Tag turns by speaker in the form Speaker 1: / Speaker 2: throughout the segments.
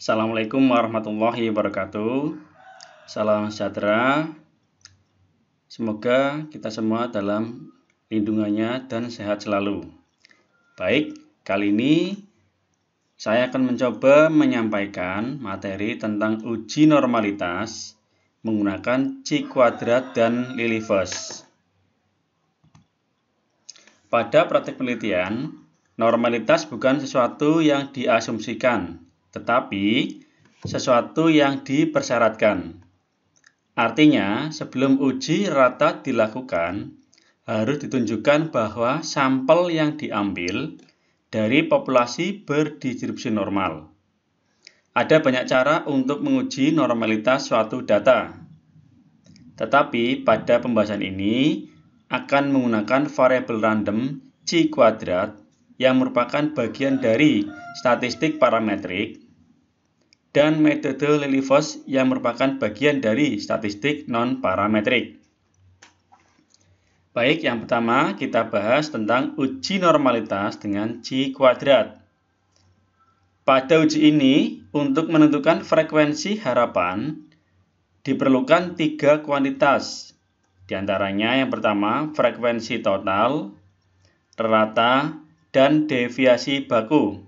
Speaker 1: Assalamualaikum warahmatullahi wabarakatuh. Salam sejahtera. Semoga kita semua dalam lindungannya dan sehat selalu. Baik, kali ini saya akan mencoba menyampaikan materi tentang uji normalitas menggunakan C kuadrat dan Lilliefors. Pada praktik penelitian, normalitas bukan sesuatu yang diasumsikan, tetapi sesuatu yang dipersyaratkan. Artinya, sebelum uji rata dilakukan, harus ditunjukkan bahwa sampel yang diambil dari populasi berdistribusi normal. Ada banyak cara untuk menguji normalitas suatu data. Tetapi pada pembahasan ini akan menggunakan variabel random C kuadrat yang merupakan bagian dari statistik parametrik dan metode Lilliefors yang merupakan bagian dari statistik non-parametrik. Baik, yang pertama kita bahas tentang uji normalitas dengan C kuadrat. Pada uji ini, untuk menentukan frekuensi harapan, diperlukan 3 kuantitas. Di antaranya yang pertama, frekuensi total, rata, dan deviasi baku.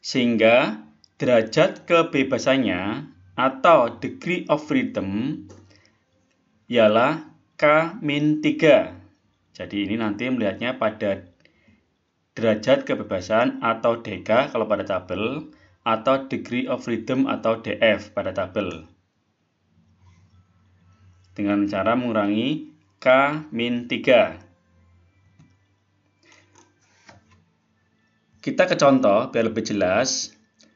Speaker 1: Sehingga derajat kebebasannya atau degree of freedom ialah K-3. Jadi ini nanti melihatnya pada derajat kebebasan atau DK kalau pada tabel, atau degree of freedom atau DF pada tabel. Dengan cara mengurangi K-3. Kita ke contoh biar lebih jelas.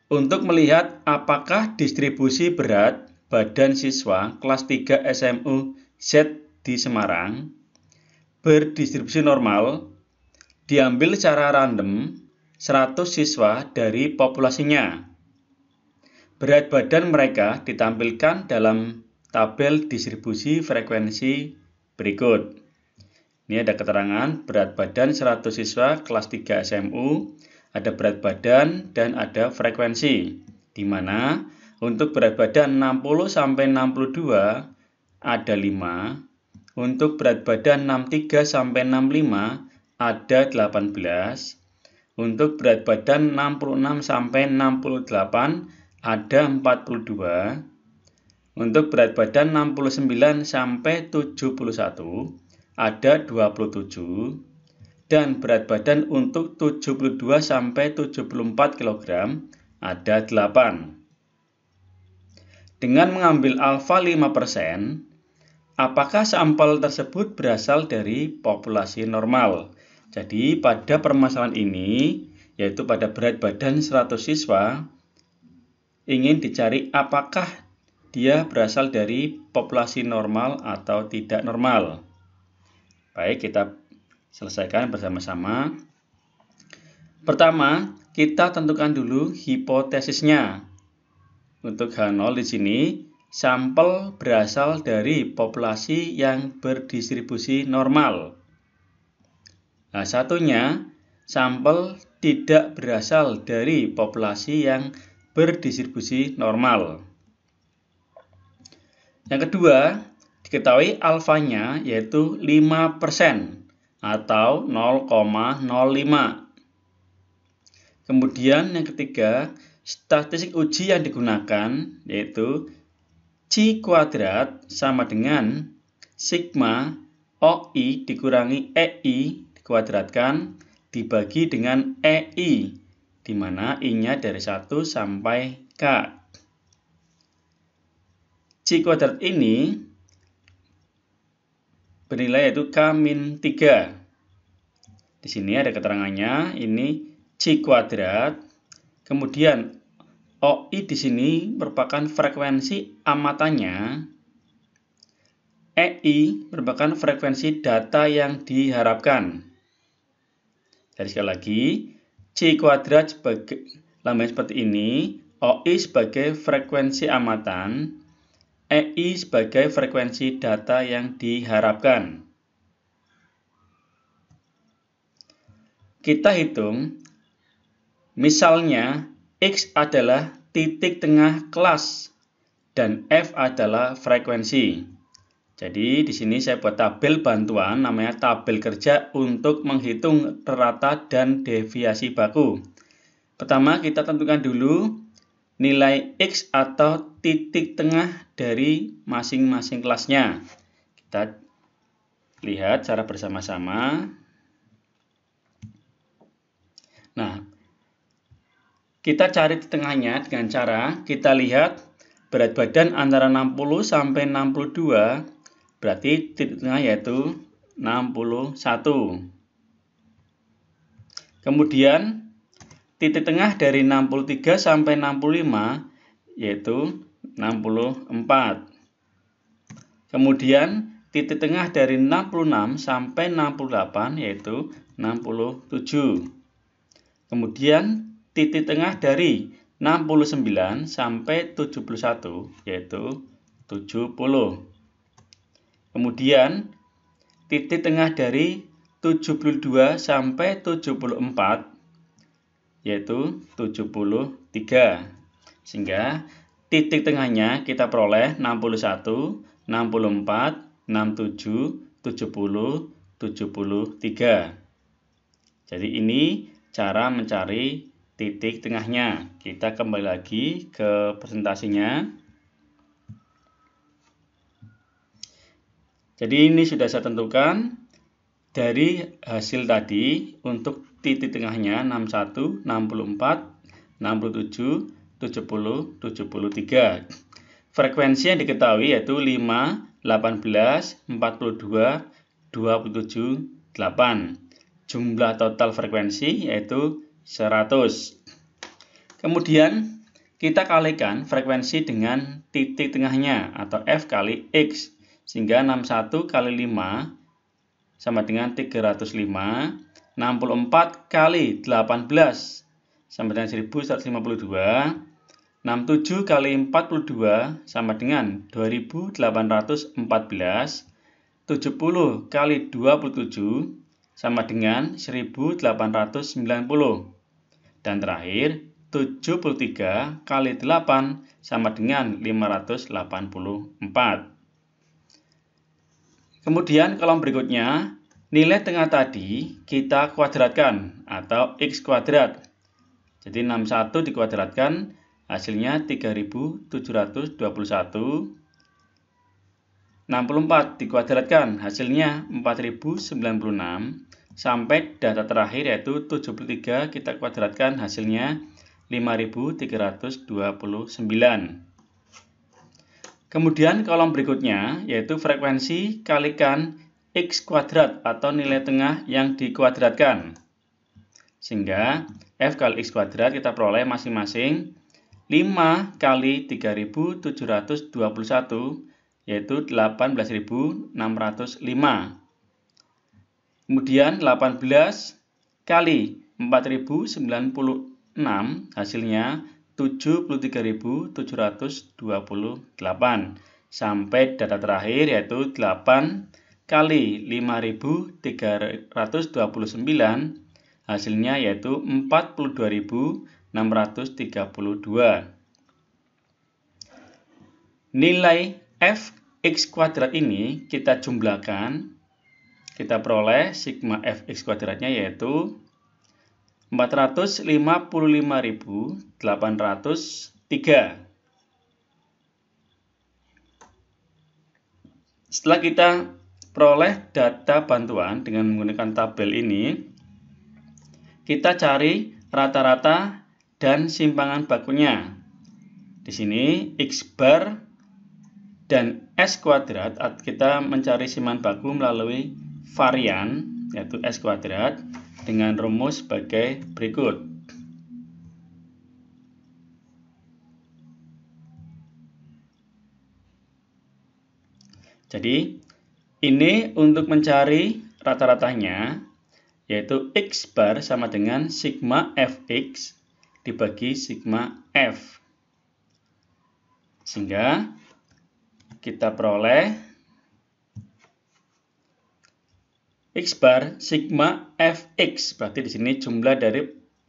Speaker 1: Untuk melihat apakah distribusi berat badan siswa kelas 3 SMU Z di Semarang berdistribusi normal, diambil secara random 100 siswa dari populasinya. Berat badan mereka ditampilkan dalam tabel distribusi frekuensi berikut. Ini ada keterangan berat badan 100 siswa kelas 3 SMU, ada berat badan dan ada frekuensi. Di mana untuk berat badan 60-62 ada 5, untuk berat badan 63-65 ada 18, untuk berat badan 66-68 ada 42, untuk berat badan 69-71 ada 27, dan berat badan untuk 72-74 kg ada 8. Dengan mengambil alfa 5%, apakah sampel tersebut berasal dari populasi normal? Jadi pada permasalahan ini, yaitu pada berat badan 100 siswa, ingin dicari apakah dia berasal dari populasi normal atau tidak normal. Baik, kita selesaikan bersama-sama. Pertama, kita tentukan dulu hipotesisnya. Untuk H0 di sini, sampel berasal dari populasi yang berdistribusi normal. Nah, satunya, sampel tidak berasal dari populasi yang berdistribusi normal. Yang kedua, diketahui alfanya yaitu 5% atau 0,05. Kemudian yang ketiga, statistik uji yang digunakan yaitu C kuadrat sama dengan sigma OI dikurangi EI dikuadratkan dibagi dengan EI, di mana I-nya dari 1 sampai K. C kuadrat ini bernilai yaitu K-3. Di sini ada keterangannya, ini C kuadrat. Kemudian OI di sini merupakan frekuensi amatannya. EI merupakan frekuensi data yang diharapkan. Jadi sekali lagi, C kuadrat sebagai lambang seperti ini, OI sebagai frekuensi amatan, EI sebagai frekuensi data yang diharapkan. Kita hitung, misalnya X adalah titik tengah kelas dan F adalah frekuensi. Jadi di sini saya buat tabel bantuan namanya tabel kerja untuk menghitung rata dan deviasi baku. Pertama kita tentukan dulu nilai X atau titik tengah dari masing-masing kelasnya. Kita lihat secara bersama-sama. Nah, kita cari titik tengahnya dengan cara kita lihat berat badan antara 60 sampai 62, berarti titik tengah yaitu 61. Kemudian titik tengah dari 63 sampai 65 yaitu 64. Kemudian titik tengah dari 66 sampai 68 yaitu 67. Kemudian titik tengah dari 69 sampai 71 yaitu 70. Kemudian titik tengah dari 72 sampai 74 yaitu 73. Sehingga titik tengahnya kita peroleh 61, 64, 67, 70, 73. Jadi ini cara mencari titik tengahnya. Kita kembali lagi ke presentasinya. Jadi ini sudah saya tentukan dari hasil tadi untuk titik tengahnya 61, 64, 67, 70, 73. Frekuensi yang diketahui yaitu 5, 18, 42, 27, 8. Jumlah total frekuensi yaitu 100. Kemudian kita kalikan frekuensi dengan titik tengahnya atau F kali X. Sehingga 61 kali 5 sama dengan 305. 64 kali 18 sama dengan 1152. 67 kali 42 sama dengan 2814. 70 kali 27 sama dengan 1890. Dan terakhir, 73 kali 8 sama dengan 584. Kemudian kolom berikutnya, nilai tengah tadi kita kuadratkan atau X kuadrat. Jadi 61 dikuadratkan hasilnya 3721. 64 dikuadratkan hasilnya 4096. Sampai data terakhir yaitu 73 kita kuadratkan hasilnya 5329. Kemudian kolom berikutnya yaitu frekuensi kalikan X kuadrat atau nilai tengah yang dikuadratkan. Sehingga F kali X kuadrat kita peroleh masing-masing 5 kali 3721 yaitu 18.605. Kemudian 18 kali 4096 hasilnya 73.728. Sampai data terakhir yaitu 8 kali 5.329 hasilnya yaitu 42.632. Nilai Fx kuadrat ini kita jumlahkan, kita peroleh sigma Fx kuadratnya yaitu 455.803. Setelah kita peroleh data bantuan dengan menggunakan tabel ini, kita cari rata-rata dan simpangan bakunya. Di sini X bar dan S kuadrat, kita mencari simpangan baku melalui varian yaitu S kuadrat dengan rumus sebagai berikut. Jadi ini untuk mencari rata-ratanya yaitu X bar sama dengan sigma Fx dibagi sigma F. Sehingga kita peroleh X bar sigma Fx, berarti di sini jumlah dari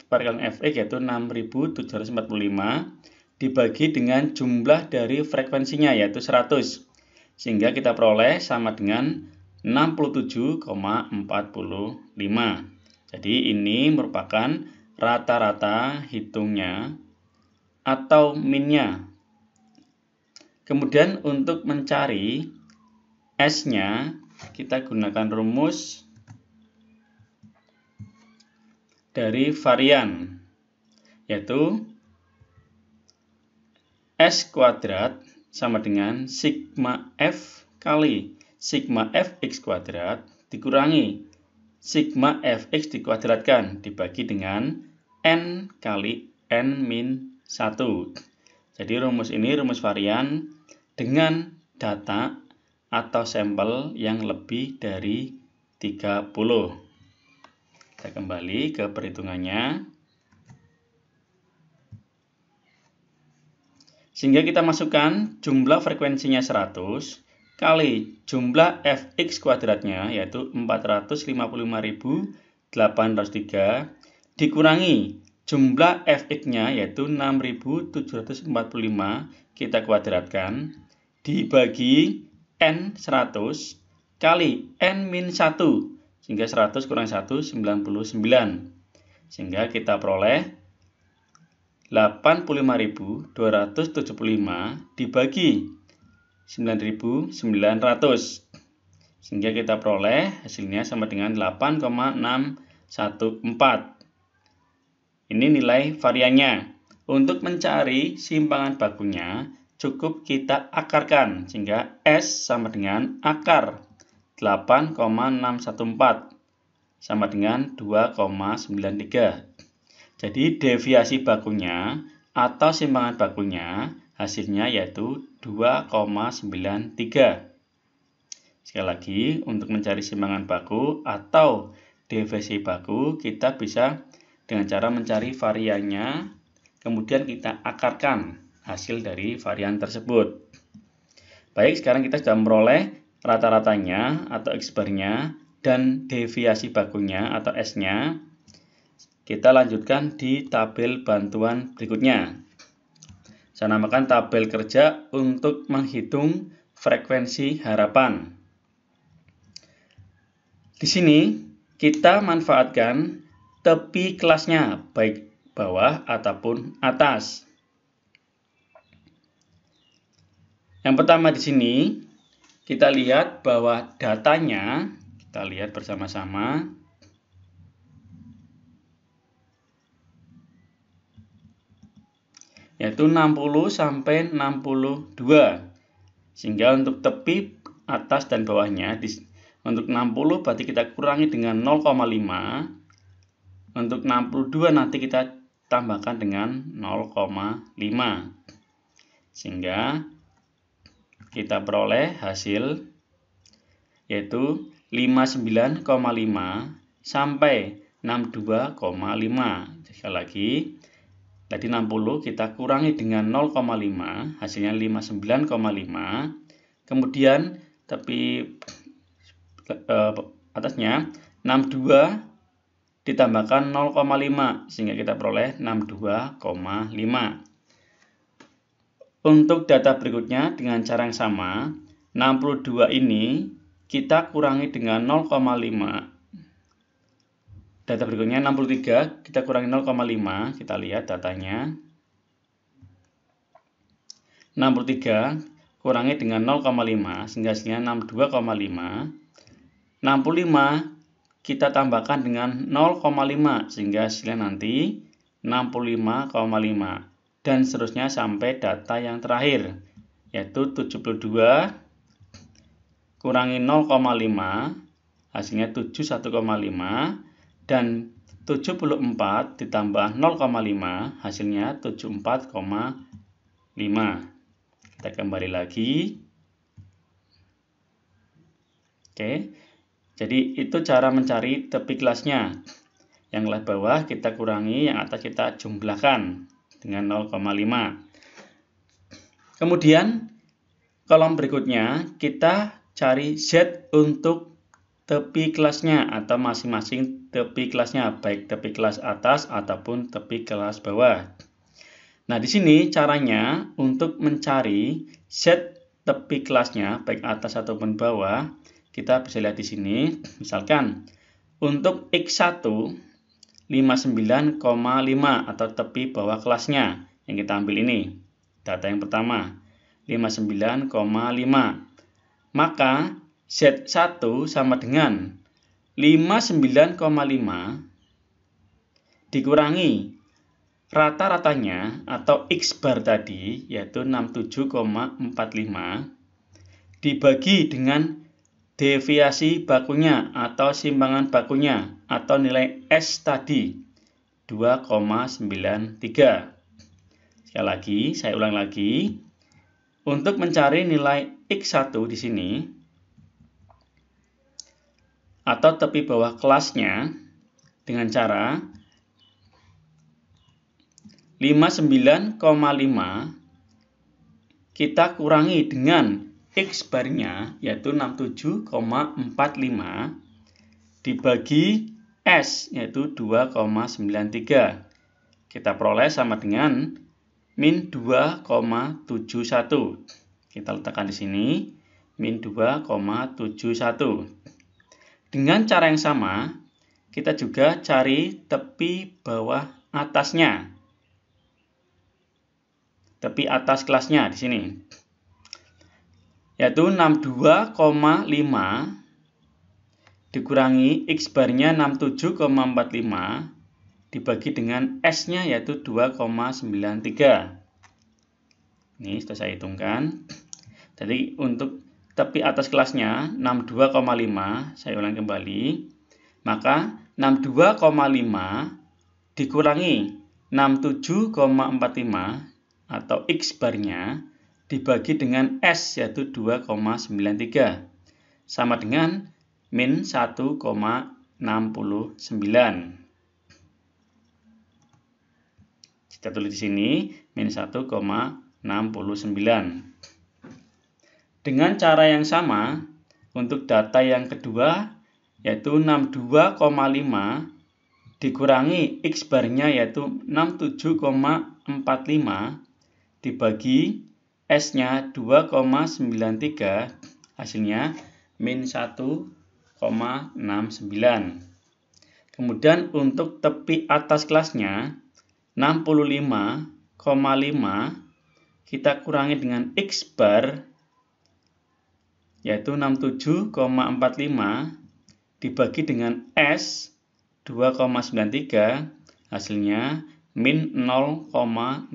Speaker 1: perkalian Fx yaitu 6745 dibagi dengan jumlah dari frekuensinya yaitu 100. Sehingga kita peroleh sama dengan 67,45. Jadi ini merupakan rata-rata hitungnya atau minnya. Kemudian untuk mencari S-nya, kita gunakan rumus dari varian, yaitu S kuadrat sama dengan sigma F kali sigma Fx kuadrat dikurangi sigma Fx dikuadratkan dibagi dengan N kali N min 1. Jadi rumus ini rumus varian dengan data atau sampel yang lebih dari 30. Kita kembali ke perhitungannya. Sehingga kita masukkan jumlah frekuensinya 100 kali jumlah Fx kuadratnya yaitu 455.803 dikurangi jumlah Fx-nya yaitu 6.745 kita kuadratkan dibagi N 100 kali N min 1 sehingga 100 kurang 1 99 sehingga kita peroleh 85.275 dibagi 9.900 sehingga kita peroleh hasilnya sama dengan 8,614. Ini nilai variannya. Untuk mencari simpangan bakunya cukup kita akarkan sehingga S sama dengan akar 8,614 sama dengan 2,93. Jadi deviasi bakunya atau simpangan bakunya hasilnya yaitu 2,93. Sekali lagi, untuk mencari simpangan baku atau deviasi baku, kita bisa dengan cara mencari variannya, kemudian kita akarkan hasil dari varian tersebut. Baik, sekarang kita sudah memperoleh rata-ratanya atau X-bar-nya dan deviasi bakunya atau S-nya. Kita lanjutkan di tabel bantuan berikutnya. Saya namakan tabel kerja untuk menghitung frekuensi harapan. Di sini kita manfaatkan tepi kelasnya, baik bawah ataupun atas. Yang pertama di sini kita lihat bahwa datanya, kita lihat bersama-sama. Yaitu 60 sampai 62. Sehingga untuk tepi atas dan bawahnya untuk 60 berarti kita kurangi dengan 0,5. Untuk 62 nanti kita tambahkan dengan 0,5. Sehingga kita peroleh hasil yaitu 59,5 sampai 62,5. Sekali lagi, tadi 60 kita kurangi dengan 0,5, hasilnya 59,5. Kemudian tepi atasnya 62 ditambahkan 0,5 sehingga kita peroleh 62,5. Untuk data berikutnya dengan cara yang sama, 62 ini kita kurangi dengan 0,5. Data berikutnya 63, kita kurangi 0,5, kita lihat datanya. 63 kurangi dengan 0,5, sehingga hasilnya 62,5. 65 kita tambahkan dengan 0,5, sehingga hasilnya nanti 65,5. Dan seterusnya sampai data yang terakhir, yaitu 72 kurangi 0,5, hasilnya 71,5. Dan 74 ditambah 0,5 hasilnya 74,5. Kita kembali lagi. Oke. Jadi itu cara mencari tepi kelasnya. Yang kelas bawah kita kurangi, yang atas kita jumlahkan dengan 0,5. Kemudian kolom berikutnya kita cari Z untuk tepi kelasnya atau masing-masing tepi kelasnya, baik tepi kelas atas ataupun tepi kelas bawah. Nah, di sini caranya untuk mencari Z tepi kelasnya, baik atas ataupun bawah, kita bisa lihat di sini. Misalkan untuk X1 59,5 atau tepi bawah kelasnya yang kita ambil ini. Data yang pertama 59,5. Maka Z1 sama dengan 59,5 dikurangi rata-ratanya atau X bar tadi, yaitu 67,45, dibagi dengan deviasi bakunya atau simpangan bakunya atau nilai S tadi 2,93. Sekali lagi, saya ulang lagi. Untuk mencari nilai X1 di sini atau tepi bawah kelasnya dengan cara 59,5 kita kurangi dengan X barnya yaitu 67,45 dibagi S yaitu 2,93. Kita peroleh sama dengan min 2,71. Kita letakkan di sini min 2,71. Dengan cara yang sama, kita juga cari tepi bawah atasnya. Tepi atas kelasnya di sini. Yaitu 62,5 dikurangi X barnya 67,45 dibagi dengan S-nya yaitu 2,93. Ini sudah saya hitungkan. Jadi untuk tepi atas kelasnya 62,5, saya ulang kembali. Maka 62,5 dikurangi 67,45 atau X barnya dibagi dengan S yaitu 2,93 sama dengan min 1,69. Kita tulis di sini min 1,69. Dengan cara yang sama untuk data yang kedua yaitu 62,5 dikurangi X barnya yaitu 67,45 dibagi S-nya 2,93, hasilnya min 1,69. Kemudian untuk tepi atas kelasnya 65,5 kita kurangi dengan X bar yaitu 67,45 dibagi dengan S 2,93, hasilnya min 0,67.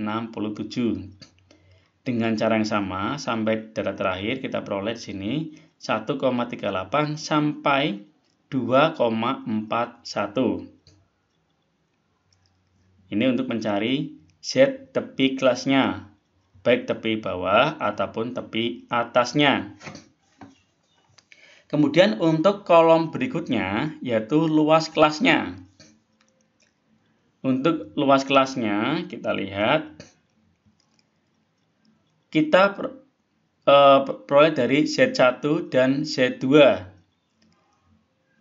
Speaker 1: Dengan cara yang sama sampai data terakhir kita peroleh di sini 1,38 sampai 2,41. Ini untuk mencari Z tepi kelasnya, baik tepi bawah ataupun tepi atasnya. Kemudian untuk kolom berikutnya yaitu luas kelasnya. Untuk luas kelasnya kita lihat, kita peroleh dari Z1 dan Z2.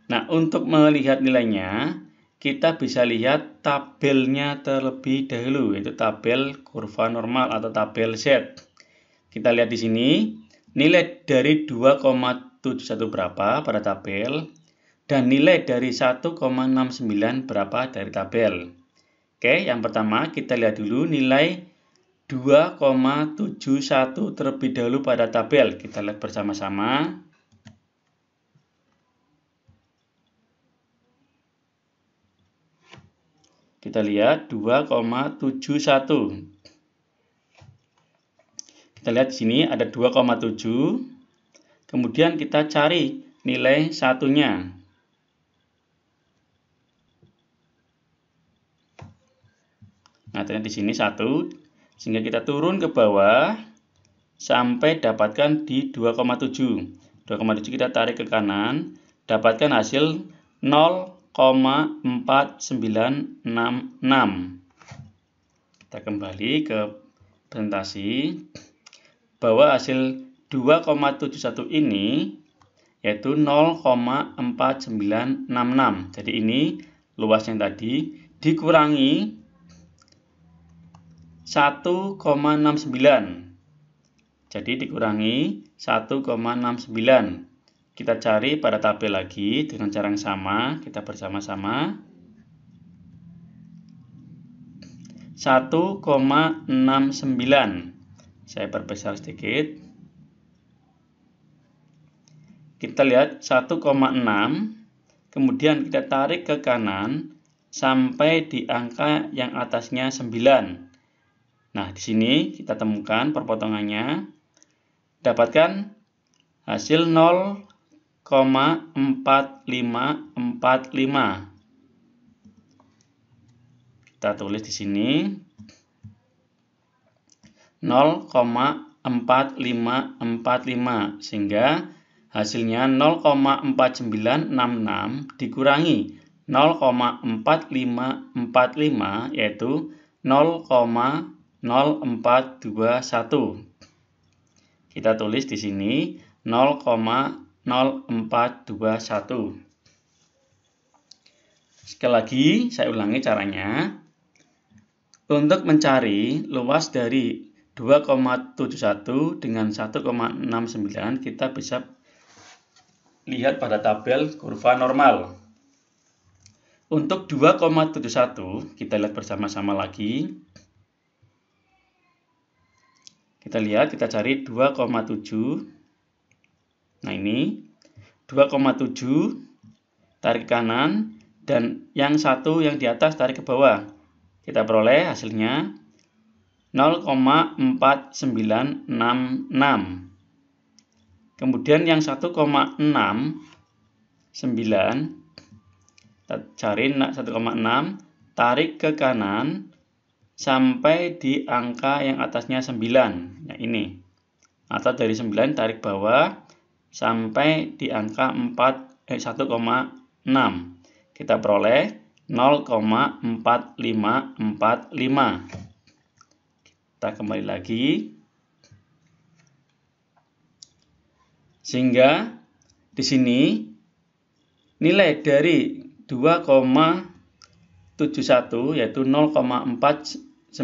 Speaker 1: Nah, untuk melihat nilainya, kita bisa lihat tabelnya terlebih dahulu, yaitu tabel kurva normal atau tabel Z. Kita lihat di sini, nilai dari 2,71 berapa pada tabel, dan nilai dari 1,69 berapa dari tabel. Oke, yang pertama kita lihat dulu nilai 2,71 terlebih dahulu pada tabel. Kita lihat bersama-sama. Kita lihat 2,71. Kita lihat di sini ada 2,7. Kemudian kita cari nilai satunya. Nah, ternyata di sini 1. Sehingga kita turun ke bawah sampai dapatkan di 2,7. 2,7 kita tarik ke kanan, dapatkan hasil 0,4966. Kita kembali ke presentasi bahwa hasil 2,71 ini yaitu 0,4966. Jadi ini luasnya tadi dikurangi 1,69. Jadi dikurangi 1,69. Kita cari pada tabel lagi dengan cara yang sama, kita bersama-sama. 1,69. Saya perbesar sedikit. Kita lihat 1,6. Kemudian kita tarik ke kanan sampai di angka yang atasnya 9. Nah, di sini kita temukan perpotongannya. Dapatkan hasil 0,4545. Kita tulis di sini 0,4545 sehingga hasilnya 0,4966 dikurangi 0,4545 yaitu 0,0421. Kita tulis di sini 0,0421. Sekali lagi saya ulangi caranya. Untuk mencari luas dari 2,71 dengan 1,69 kita bisa lihat pada tabel kurva normal. Untuk 2,71 kita lihat bersama-sama lagi. Kita lihat, kita cari 2,7. Nah ini 2,7 tarik ke kanan dan yang satu yang di atas tarik ke bawah. Kita peroleh hasilnya 0,4966. Kemudian yang 1,69 kita cari 1,6 tarik ke kanan sampai di angka yang atasnya 9. Nah ini. Atau dari 9 tarik bawah sampai di angka 1,6. Kita peroleh 0,4545. Kita kembali lagi. Sehingga di sini nilai dari 2,71 yaitu 0,4966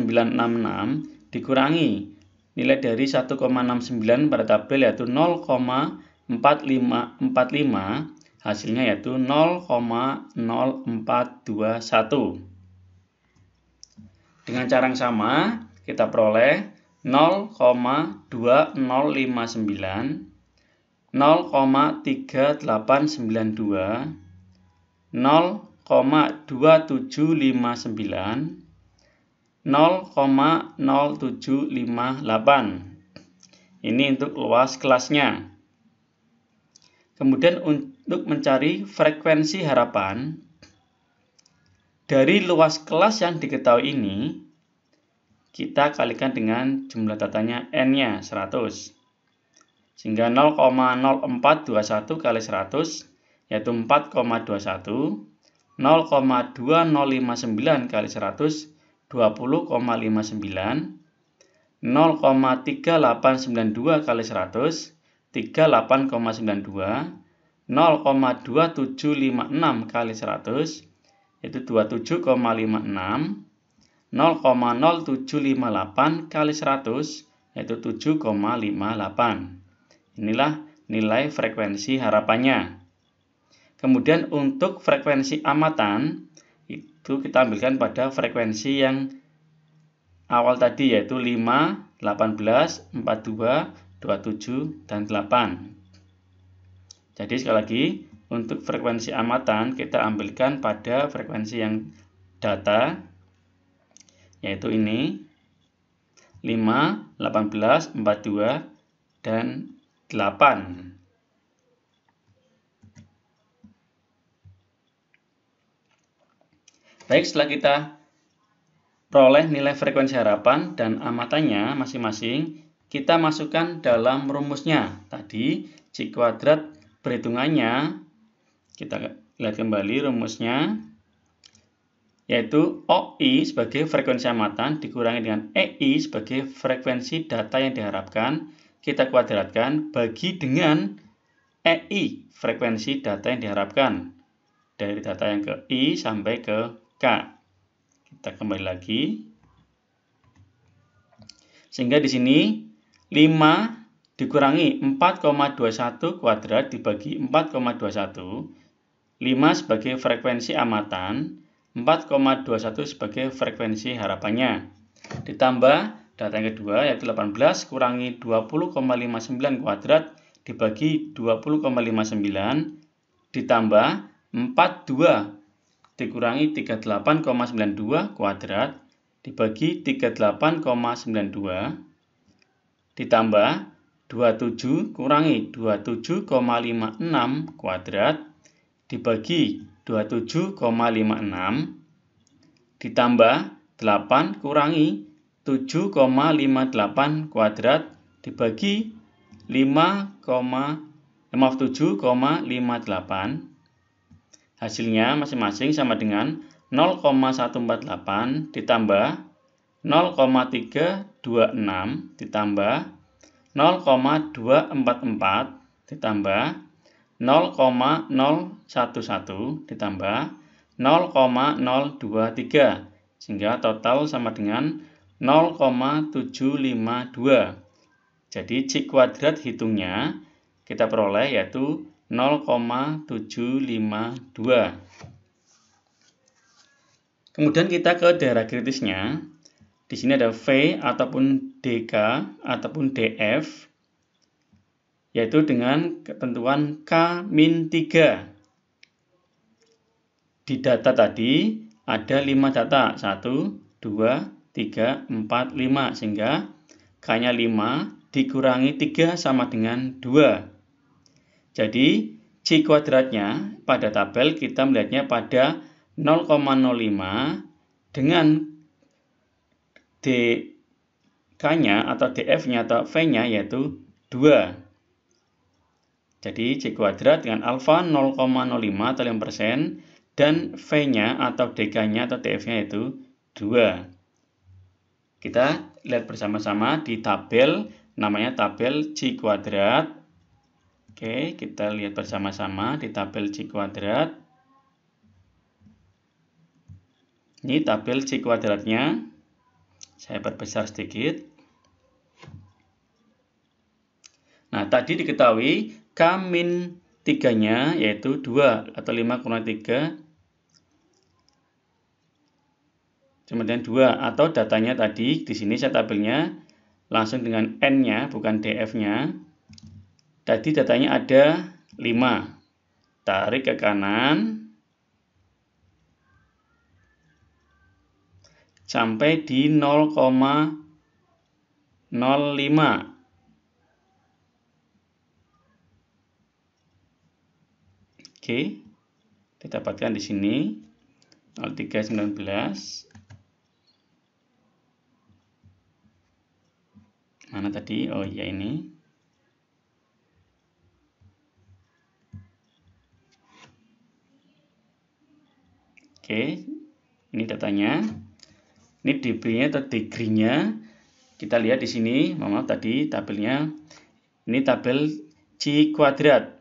Speaker 1: dikurangi nilai dari 1,69 pada tabel yaitu 0,4545. Hasilnya yaitu 0,0421. Dengan cara yang sama, kita peroleh 0,2059, 0,3892, 0,2759, 0,0758. Ini untuk luas kelasnya. Kemudian untuk mencari frekuensi harapan, dari luas kelas yang diketahui ini, kita kalikan dengan jumlah datanya N-nya 100. Sehingga 0,0421 kali 100, yaitu 4,21. 0,2059 kali 100, 20,59. 0,3892 kali 100, 38,92, 0,2756 kali 100, yaitu 27,56, 0,0758 kali 100, yaitu 7,58. Inilah nilai frekuensi harapannya. Kemudian untuk frekuensi amatan, itu kita ambilkan pada frekuensi yang awal tadi, yaitu 5, 18, 42, 27, dan 8. Jadi sekali lagi, untuk frekuensi amatan kita ambilkan pada frekuensi yang data, yaitu ini 5, 18, 42, dan 8. Baik, setelah kita peroleh nilai frekuensi harapan dan amatannya masing-masing, kita masukkan dalam rumusnya. Tadi C kuadrat perhitungannya, kita lihat kembali rumusnya, yaitu OI sebagai frekuensi amatan dikurangi dengan EI sebagai frekuensi data yang diharapkan, kita kuadratkan bagi dengan EI frekuensi data yang diharapkan. Dari data yang ke I sampai ke K. Kita kembali lagi. Sehingga di sini 5 dikurangi 4,21 kuadrat dibagi 4,21. 5 sebagai frekuensi amatan, 4,21 sebagai frekuensi harapannya. Ditambah data yang kedua yaitu 18 kurangi 20,59 kuadrat dibagi 20,59 ditambah 42 dikurangi 38,92 kuadrat dibagi 38,92 ditambah 27 kurangi 27,56 kuadrat dibagi 27,56 ditambah 8 kurangi 7,58 kuadrat dibagi 7,58. Hasilnya masing-masing sama dengan 0,148 ditambah 0,326 ditambah 0,244 ditambah 0,011 ditambah 0,023 sehingga total sama dengan 0,752. Jadi C kuadrat hitungnya kita peroleh yaitu 0,752. Kemudian kita ke daerah kritisnya. Di sini ada V ataupun DK ataupun DF yaitu dengan ketentuan K-3. Di data tadi ada 5 data, 1, 2, 3, 4, 5 sehingga K-nya 5 dikurangi 3 sama dengan 2. Jadi C kuadratnya pada tabel kita melihatnya pada 0,05 dengan DK-nya atau DF-nya atau V-nya yaitu 2. Jadi C kuadrat dengan alfa 0,05 atau 5% dan V-nya atau DK-nya atau DF-nya itu 2. Kita lihat bersama-sama di tabel, namanya tabel C kuadrat. Oke, kita lihat bersama-sama di tabel C kuadrat. Ini tabel C kuadratnya. Saya perbesar sedikit. Nah, tadi diketahui K-3-nya yaitu 2 atau 5 kurang 3 kemudian 2 atau datanya tadi di sini saya tabelnya langsung dengan N-nya bukan DF-nya. Tadi datanya ada 5. Tarik ke kanan sampai di 0,05. Oke, didapatkan di sini 0,319. Mana tadi? Oh iya ini. Oke, ini datanya. Ini dB-nya atau degree-nya. Kita lihat di sini, maaf tadi tabelnya. Ini tabel C kuadrat.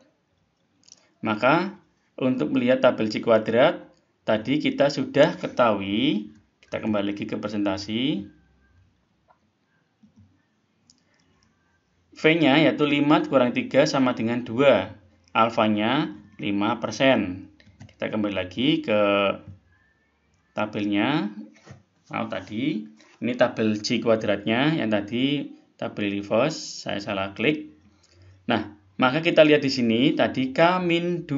Speaker 1: Maka untuk melihat tabel C kuadrat, tadi kita sudah ketahui. Kita kembali lagi ke presentasi. V-nya yaitu 5 kurang 3 sama dengan 2. Alfanya 5%. Kita kembali lagi ke tabelnya. Tadi ini tabel C kuadratnya yang tadi tabel reverse, saya salah klik. Nah, maka kita lihat di sini tadi K-2.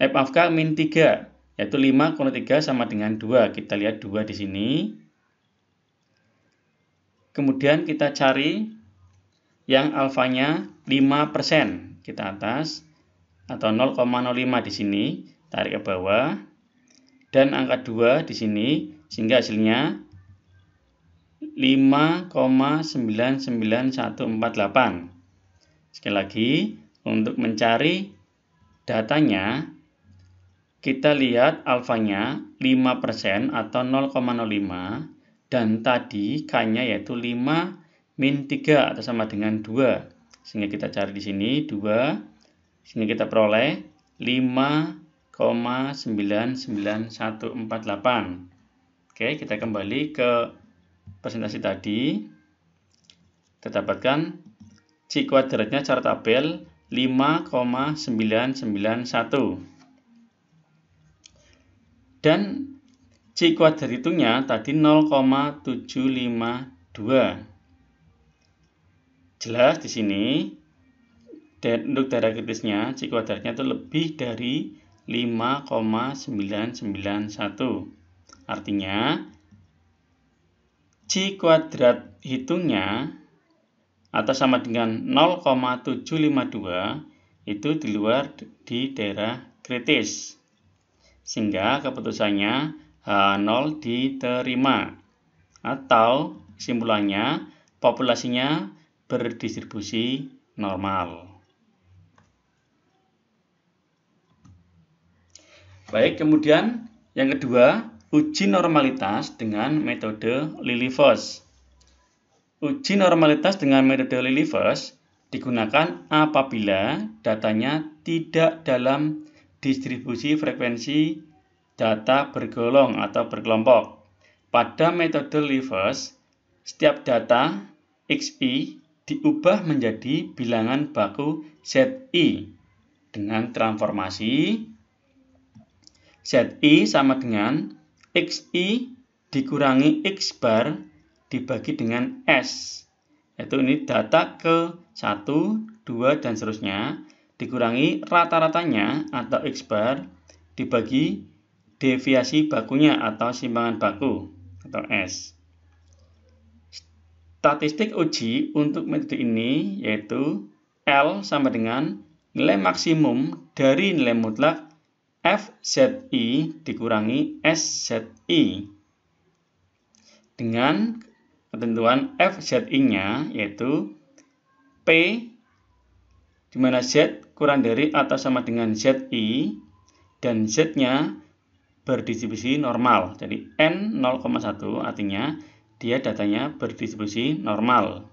Speaker 1: K-3 yaitu 5 kurang 3 sama dengan 2. Kita lihat 2 di sini. Kemudian kita cari yang alfanya 5%. Kita atas atau 0,05 di sini, tarik ke bawah. Dan angka 2 di sini sehingga hasilnya 5,99148. Sekali lagi, untuk mencari datanya, kita lihat alfanya 5% atau 0,05 dan tadi K-nya yaitu 5-3 atau sama dengan 2. Sehingga kita cari di sini 2, sehingga kita peroleh 5,99148. Oke, kita kembali ke presentasi tadi, kita dapatkan C kuadratnya secara tabel 5,991. Dan C kuadrat hitungnya tadi 0,752. Jelas di sini dan untuk daerah kritisnya C kuadratnya itu lebih dari 5,991. Artinya C kuadrat hitungnya atau sama dengan 0,752 itu di luar di daerah kritis. Sehingga keputusannya H0 diterima. Atau kesimpulannya populasinya berdistribusi normal. Baik, kemudian yang kedua, uji normalitas dengan metode Lilliefors. Uji normalitas dengan metode Lilliefors digunakan apabila datanya tidak dalam distribusi frekuensi data bergolong atau berkelompok. Pada metode Lilliefors, setiap data XI diubah menjadi bilangan baku ZI dengan transformasi ZI sama dengan XI dikurangi X bar dibagi dengan S, yaitu ini data ke 1, 2, dan seterusnya, dikurangi rata-ratanya atau X bar dibagi deviasi bakunya atau simpangan baku atau S. Statistik uji untuk metode ini yaitu L sama dengan nilai maksimum dari nilai mutlak FZI dikurangi SZI dengan ketentuan FZI-nya yaitu P di mana Z kurang dari atau sama dengan ZI dan Z-nya berdistribusi normal. Jadi N 0,1 artinya dia datanya berdistribusi normal.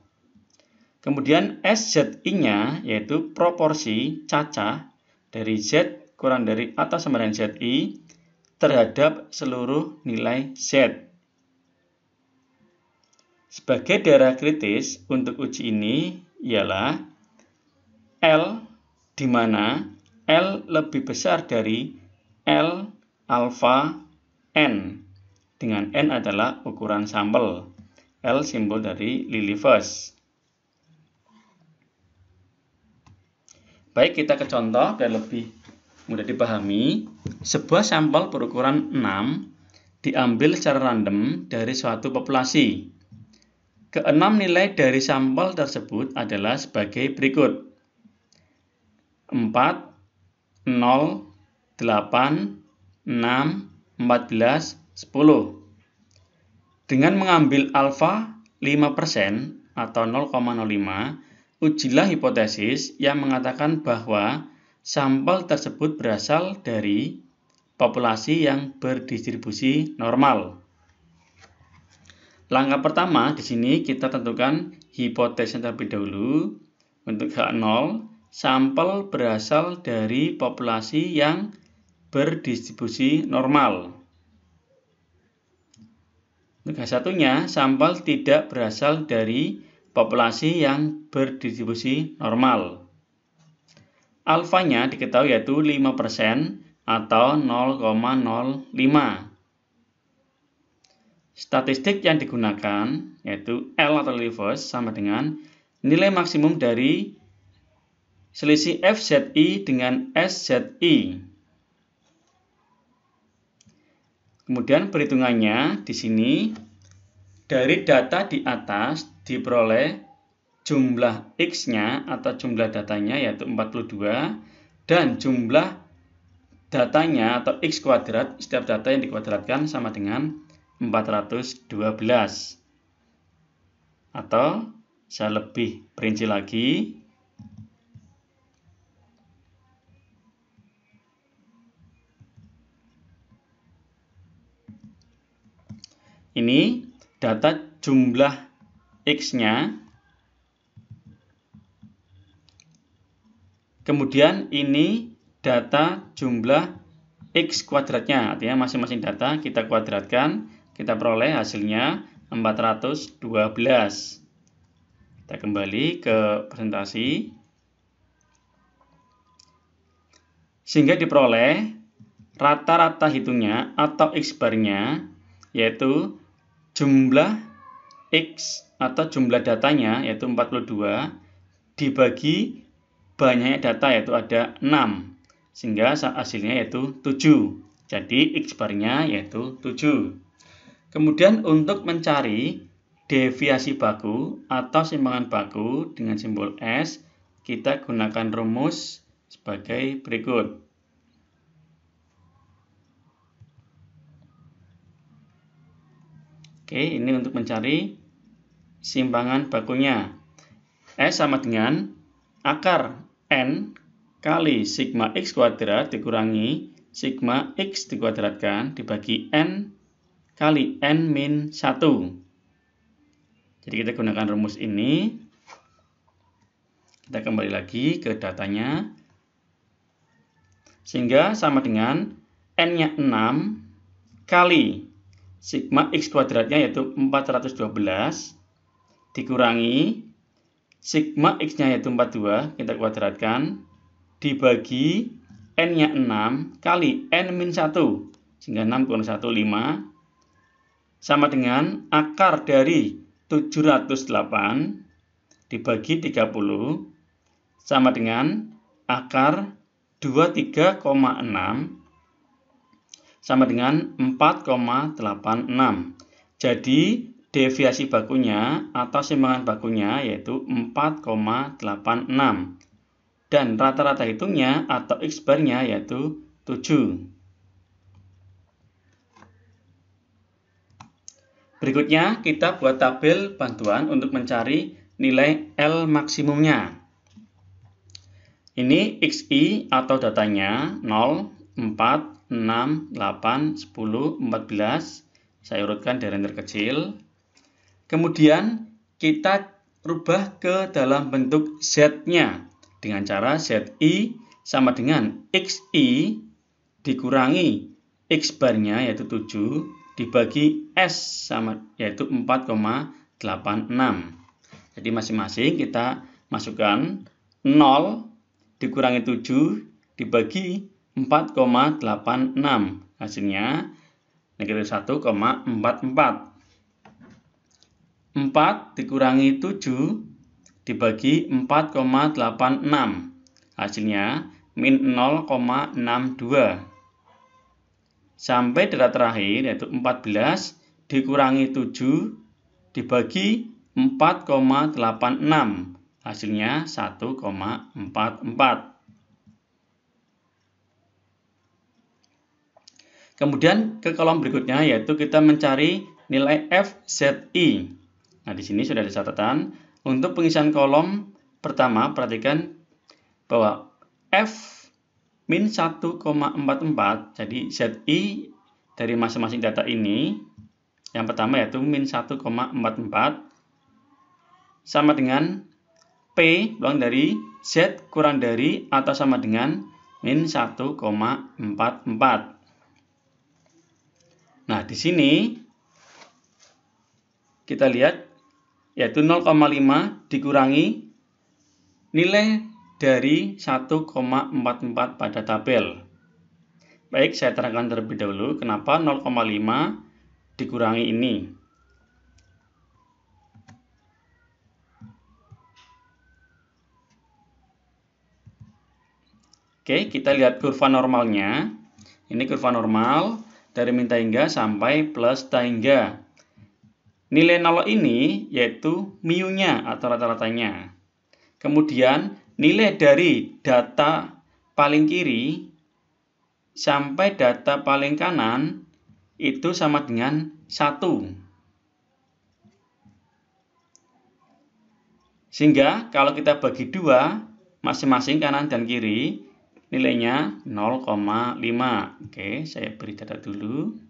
Speaker 1: Kemudian SZI-nya yaitu proporsi cacah dari Z kurang dari atau sama dengan ZI terhadap seluruh nilai Z. Sebagai daerah kritis untuk uji ini ialah L di mana L lebih besar dari L alfa N, dengan N adalah ukuran sampel, L simbol dari Lilliefors. Baik, kita ke contoh dan lebih mudah dipahami. Sebuah sampel berukuran 6 diambil secara random dari suatu populasi. Keenam nilai dari sampel tersebut adalah sebagai berikut: 4, 0, 8, 6, 14, 10. Dengan mengambil alfa 5% atau 0,05, ujilah hipotesis yang mengatakan bahwa sampel tersebut berasal dari populasi yang berdistribusi normal. Langkah pertama di sini kita tentukan hipotesis terlebih dahulu. Untuk H0, sampel berasal dari populasi yang berdistribusi normal. Untuk H1-nya, sampel tidak berasal dari populasi yang berdistribusi normal. Alfanya diketahui yaitu 5% atau 0,05. Statistik yang digunakan yaitu L atau Lilliefors sama dengan nilai maksimum dari selisih FZI dengan SZI. Kemudian perhitungannya di sini dari data di atas diperoleh jumlah X-nya atau jumlah datanya yaitu 42 dan jumlah datanya atau X kuadrat setiap data yang dikuadratkan sama dengan 412. Atau saya lebih perinci lagi, ini data jumlah X-nya, kemudian ini data jumlah X kuadratnya, artinya masing-masing data kita kuadratkan, kita peroleh hasilnya 412. Kita kembali ke presentasi. Sehingga diperoleh rata-rata hitungnya atau X-barnya, yaitu jumlah X atau jumlah datanya, yaitu 42, dibagi banyaknya data, yaitu ada 6. Sehingga hasilnya yaitu 7. Jadi X-barnya yaitu 7. Kemudian untuk mencari deviasi baku atau simpangan baku dengan simbol S, kita gunakan rumus sebagai berikut. Oke, ini untuk mencari simpangan bakunya. S sama dengan akar N kali sigma X kuadrat dikurangi sigma X dikuadratkan dibagi N kali N min 1. Jadi kita gunakan rumus ini. Kita kembali lagi ke datanya. Sehingga sama dengan N-nya 6 kali sigma X kuadratnya yaitu 412 dikurangi sigma X-nya yaitu 42, kita kuadratkan, dibagi N-nya 6 kali N min 1. Sehingga 6 kurang 1, 5. Sama dengan akar dari 708 dibagi 30 sama dengan akar 23,6 sama dengan 4,86. Jadi deviasi bakunya atau simpangan bakunya yaitu 4,86. Dan rata-rata hitungnya atau X-barnya yaitu 7. Berikutnya kita buat tabel bantuan untuk mencari nilai L maksimumnya. Ini XI atau datanya 0, 4, 6, 8, 10, 14. Saya urutkan dari yang terkecil. Kemudian kita rubah ke dalam bentuk Z-nya dengan cara ZI sama dengan XI dikurangi X-barnya yaitu 7 dibagi S sama yaitu 4,86. Jadi masing-masing kita masukkan 0 dikurangi 7 dibagi 4,86. Hasilnya negatif 1,44. 4 dikurangi 7 dibagi 4,86. Hasilnya min 0,62. Sampai data terakhir yaitu 14 dikurangi 7 dibagi 4,86. Hasilnya 1,44. Kemudian ke kolom berikutnya yaitu kita mencari nilai FZI. Nah, di sini sudah ada catatan. Untuk pengisian kolom pertama, perhatikan bahwa F min 1,44, jadi ZI dari masing-masing data ini, yang pertama yaitu min 1,44, sama dengan P ulang dari Z kurang dari atau sama dengan min 1,44. Nah, di sini kita lihat yaitu 0,5 dikurangi nilai dari 1,44 pada tabel. Baik, saya terangkan terlebih dahulu kenapa 0,5 dikurangi ini. Oke, kita lihat kurva normalnya. Ini kurva normal dari min tahingga sampai plus tahingga. Nilai 0 ini yaitu mu-nya atau rata-ratanya. Kemudian nilai dari data paling kiri sampai data paling kanan itu sama dengan 1. Sehingga kalau kita bagi 2, masing-masing kanan dan kiri, nilainya 0,5. Oke, saya beri data dulu.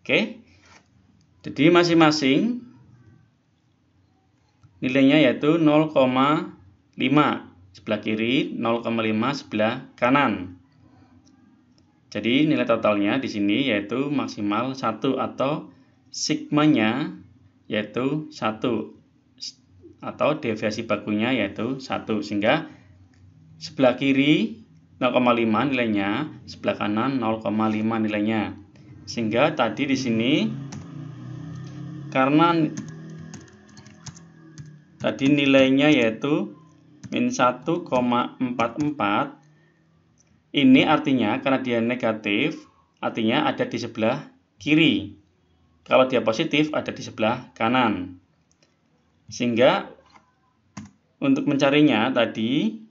Speaker 1: Oke. Jadi masing-masing nilainya yaitu 0,5 sebelah kiri, 0,5 sebelah kanan. Jadi nilai totalnya di sini yaitu maksimal 1 atau sigmanya yaitu 1 atau deviasi bakunya yaitu 1, sehingga sebelah kiri 0,5 nilainya, sebelah kanan 0,5 nilainya. Sehingga tadi di sini karena tadi nilainya yaitu min 1,44, ini artinya karena dia negatif, artinya ada di sebelah kiri. Kalau dia positif, ada di sebelah kanan. Sehingga untuk mencarinya tadi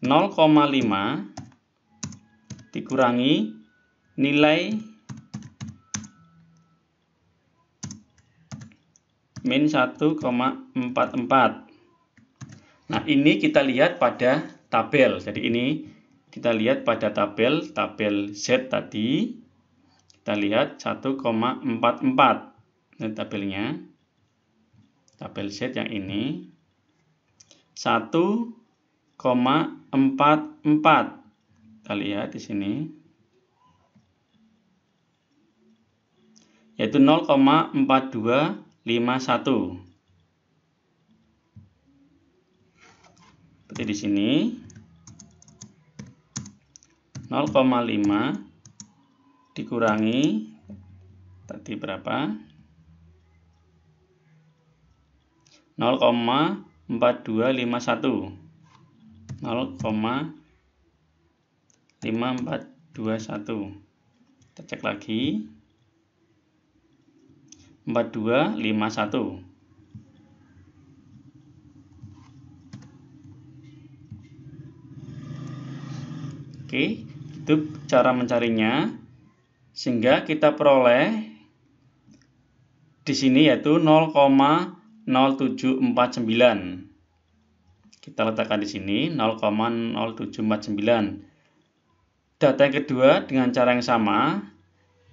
Speaker 1: 0,5 dikurangi nilai min 1,44. Nah, ini kita lihat pada tabel. Jadi ini kita lihat pada tabel Z tadi. Kita lihat 1,44. Ini tabelnya. Tabel Z yang ini 1,44. Kita lihat di sini. Yaitu 0,4251. Seperti di sini. 0,5 dikurangi tadi berapa? 0,4251. 0,5421. Kita cek lagi. 4251. Oke, itu cara mencarinya. Sehingga kita peroleh di sini yaitu 0,0749. Kita letakkan di sini 0,0749. Data yang kedua dengan cara yang sama,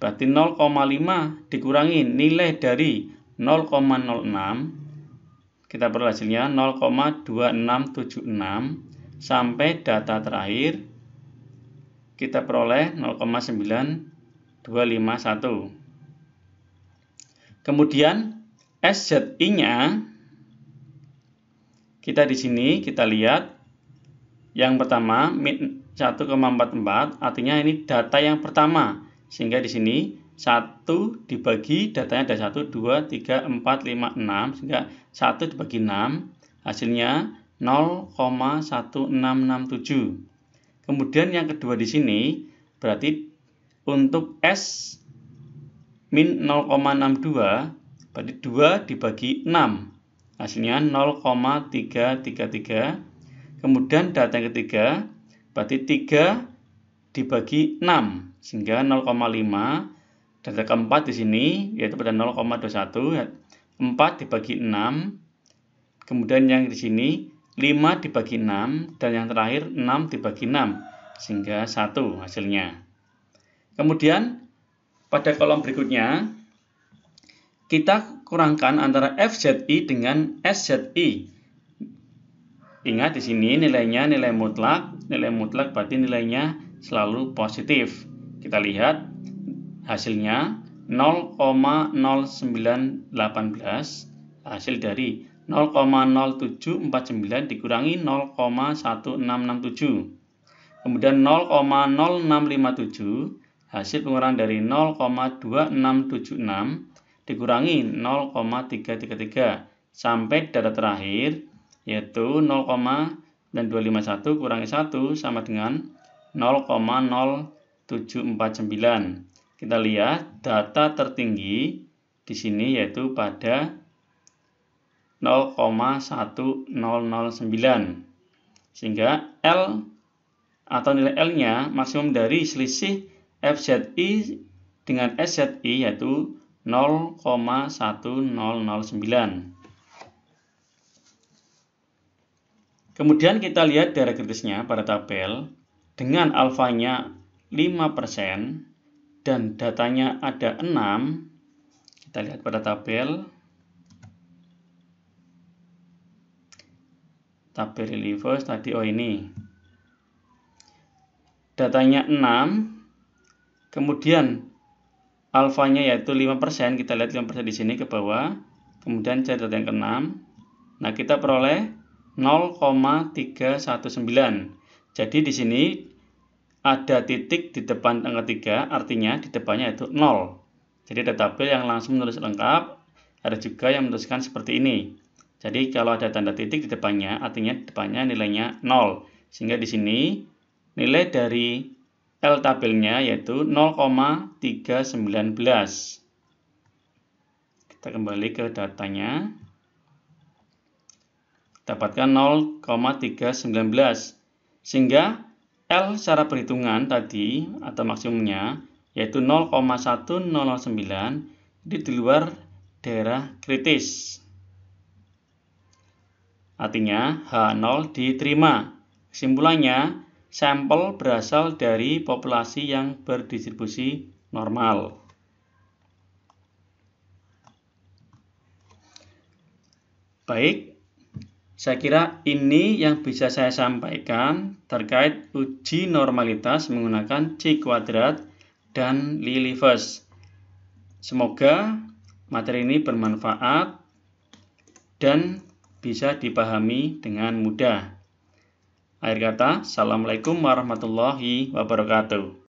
Speaker 1: berarti 0,5 dikurangi nilai dari 0,06. Kita peroleh hasilnya 0,2676 sampai data terakhir kita peroleh 0,9251. Kemudian SZI-nya kita di sini kita lihat yang pertama min 1,44, artinya ini data yang pertama, sehingga di sini 1 dibagi datanya ada 1 2 3 4 5 6, sehingga 1 dibagi 6 hasilnya 0,1667. Kemudian yang kedua di sini berarti untuk S min 0,62 berarti 2 dibagi 6 hasilnya 0,333. Kemudian data yang ketiga berarti 3 dibagi 6 sehingga 0,5. Data keempat di sini yaitu pada 0,21, 4 dibagi 6. Kemudian yang di sini 5 dibagi 6 dan yang terakhir 6 dibagi 6 sehingga 1 hasilnya. Kemudian pada kolom berikutnya kita kurangkan antara FZI dengan SZI. Ingat di sini nilainya nilai mutlak berarti nilainya selalu positif. Kita lihat hasilnya 0,0918 hasil dari 0,0749 dikurangi 0,1667. Kemudian 0,0657 hasil pengurangan dari 0,2676 dikurangi 0,333 sampai data terakhir yaitu 0,251 kurangi 1 sama dengan 0,0749. Kita lihat data tertinggi di sini yaitu pada 0,1009. Sehingga L atau nilai L-nya maksimum dari selisih FZI dengan SZI yaitu 0,1009. Kemudian kita lihat daerah kritisnya pada tabel dengan alfanya 5% dan datanya ada 6, kita lihat pada tabel relievers tadi, ini datanya 6, kemudian alfanya yaitu 5%, kita lihat 5% di sini ke bawah, kemudian cari data yang ke-6, nah kita peroleh 0,319. Jadi di sini ada titik di depan angka 3, artinya di depannya itu 0. Jadi ada tabel yang langsung menulis lengkap, ada juga yang menuliskan seperti ini. Jadi kalau ada tanda titik di depannya, artinya di depannya nilainya 0. Sehingga di sini nilai dari L tabelnya yaitu 0,319. Kita kembali ke datanya. Dapatkan 0,319. Sehingga L secara perhitungan tadi atau maksimumnya yaitu 0,1009 di luar daerah kritis. Artinya H0 diterima. Kesimpulannya, sampel berasal dari populasi yang berdistribusi normal. Baik, saya kira ini yang bisa saya sampaikan terkait uji normalitas menggunakan C kuadrat dan Lilliefus. Semoga materi ini bermanfaat dan bisa dipahami dengan mudah. Akhir kata, Assalamualaikum warahmatullahi wabarakatuh.